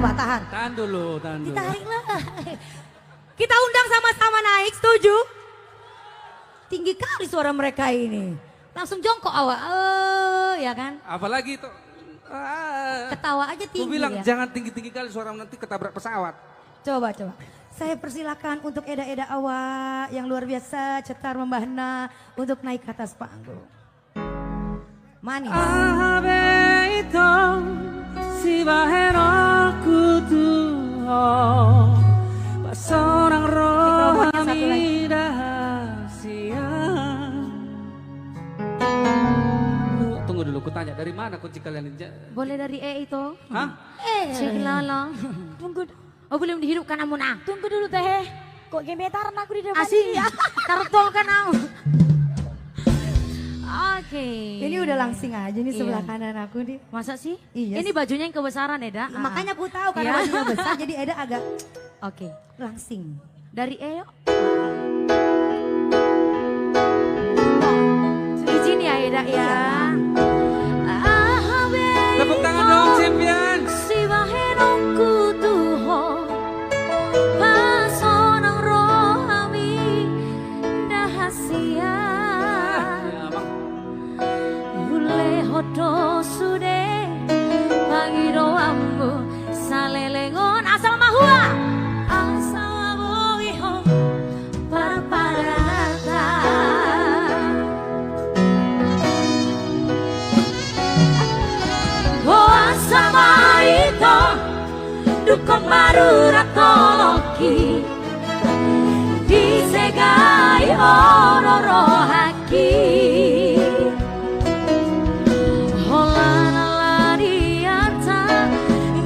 coba tahan. Tahan dulu, tahan dulu. Ditarik lah. Kita undang sama-sama naik, setuju? Tinggi kali suara mereka ini. Langsung jongkok awak, ya kan? Apalagi itu. Ketawa aja tinggi Aku bilang ya. jangan tinggi-tinggi kali suara nanti ketabrak pesawat. Coba. Saya persilakan untuk Eda-Eda awak yang luar biasa, cetar membahana untuk naik ke atas panggung. Manis. Abe itu si bahero kutuho pasorang roh rahasia. Tunggu dulu, kutanya dari mana kunci kalian ini? Boleh dari itu? Hah? Cek lala. Tunggu. Oh belum dihidupkan Amuna. Tunggu dulu teh. Kok gemetaran aku di depan Asik. dia. Tartol kan aku. Oke. Ini udah langsing aja nih sebelah Iya. kanan aku nih. Masa sih? Iya. Ini bajunya yang kebesaran Eda. Makanya aku tahu karena Iya. bajunya besar jadi Eda agak Oke. langsing. Dari yuk. Izin ya Eda ya. Tepuk tangan dong champion. Si baherongku tuho pasonang rohami dahasia. Bule hodo sude pagi doammu salelengon asal mahua asal boiho parparata. Boa sama itu dukong marura toloki disegai ororo haki. Holana lariata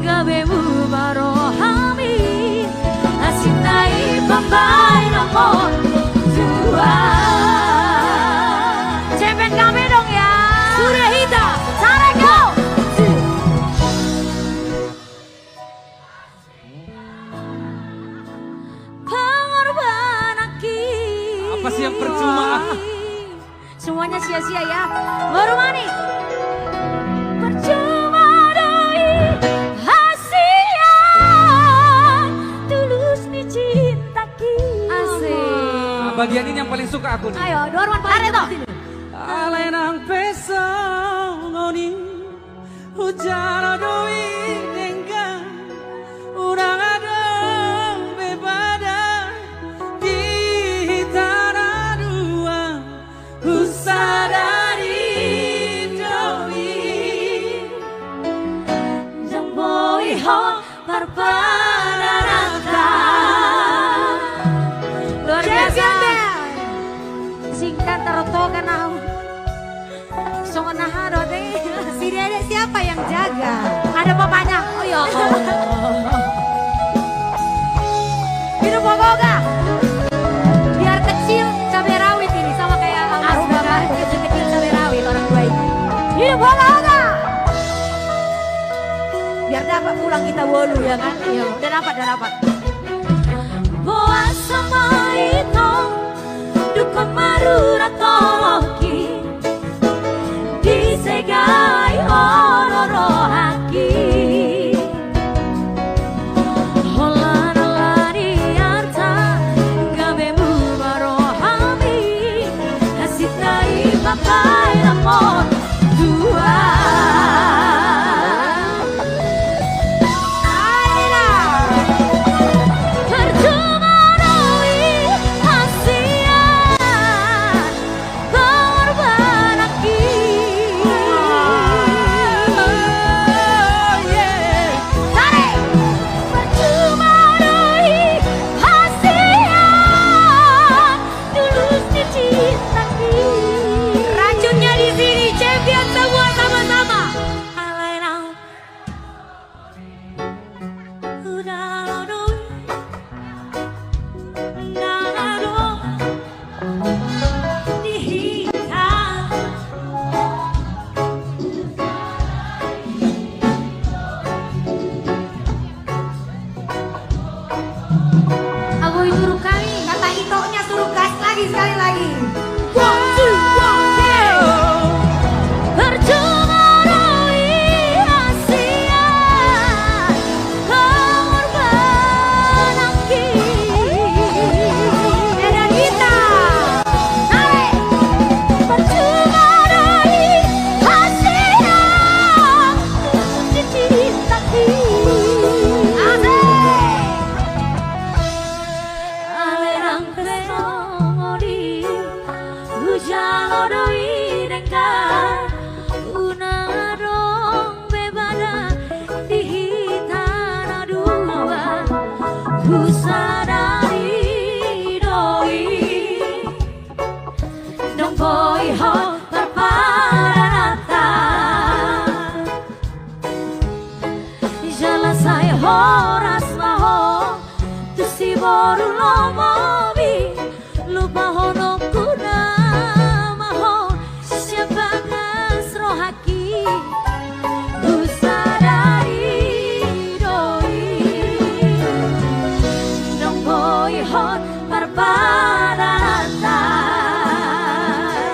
gabemu barohami asinai pambai nomor dua. Cepen kami dong ya. Surya Hita, Sarah go. Pengorban aki. Apa sih yang percuma? Semuanya sia-sia ya. Baru manis. Percuma doi hasia tulus nih cintaki. Asik. Bagian ini yang paling suka aku nih. Ayo, Dorman paling to. Alenang pesong ngoni hujan doi denggang urang ada bebada di tanah dua usadari doi Jamboi ho parparata. Luar biasa. Singkat taroto kan aku. Songan nahado deh. Si Dede siapa yang jaga? Ada bapaknya. Oh ya Allah. Minum boga. Biar kecil cabai rawit ini sama kayak almarhum bapak kecil-kecil cabai rawit orang tua ini. Minum boga. Biar dapat pulang kita wolu ya kan? Iya, udah dapat. Boa sama itu dukun marura toloki disegai ororo haki. Holana lari arta gabemu barohami hasitai papai lamon dua. Percuma doi hasia ku sadari doi dong boy hot perparanata jala saya horas maho tu si boru lomobi lupa hono kuna maho siapa ngasro haki ku sadari doi dong boy hot perparanata.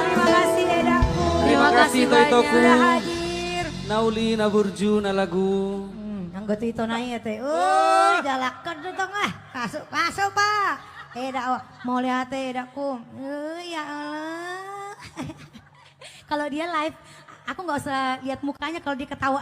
Terima kasih Edaku. Terima kasih Toitoku. Udah hadir. Nauli naburju na lagu. Anggota itu naik teh. Jalakan tuh tengah. Masuk Pak. Edak mau lihat Edaku. Ya Allah. Kalau dia live, aku nggak usah lihat mukanya kalau dia ketawa.